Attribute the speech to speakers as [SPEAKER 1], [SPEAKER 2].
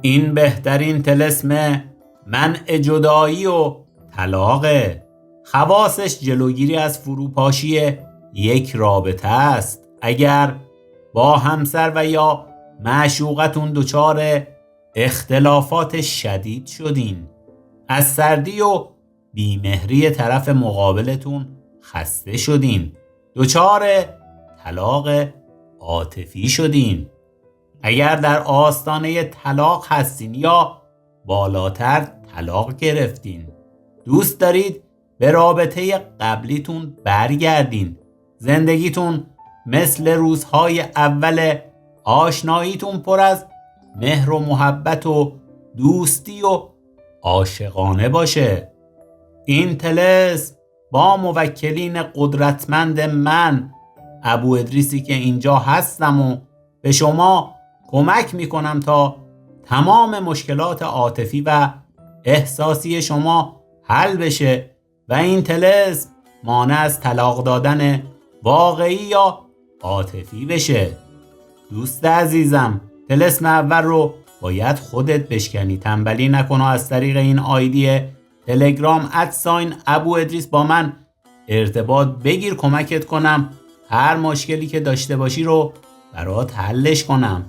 [SPEAKER 1] این بهترین طلسم منع جدایی و طلاقه. خواصش جلوگیری از فروپاشی یک رابطه است. اگر با همسر و یا معشوقتون دچار اختلافات شدید شدین، از سردی و بیمهری طرف مقابلتون خسته شدین، دچار طلاق عاطفی شدین، اگر در آستانه طلاق هستین یا بالاتر طلاق گرفتین، دوست دارید به رابطه قبلیتون برگردین، زندگیتون مثل روزهای اول آشناییتون پر از مهر و محبت و دوستی و عاشقانه باشه. این طلسم با موکلین قدرتمند من ابو ادریسی که اینجا هستم و به شما کمک میکنم تا تمام مشکلات عاطفی و احساسی شما حل بشه و این طلسم مانع از طلاق دادن واقعی یا عاطفی بشه. دوست عزیزم، طلسم اول رو باید خودت بشکنی. تنبلی نکن و از طریق این آیدی تلگرام @ابو ادریس با من ارتباط بگیر، کمکت کنم هر مشکلی که داشته باشی رو برات حلش کنم.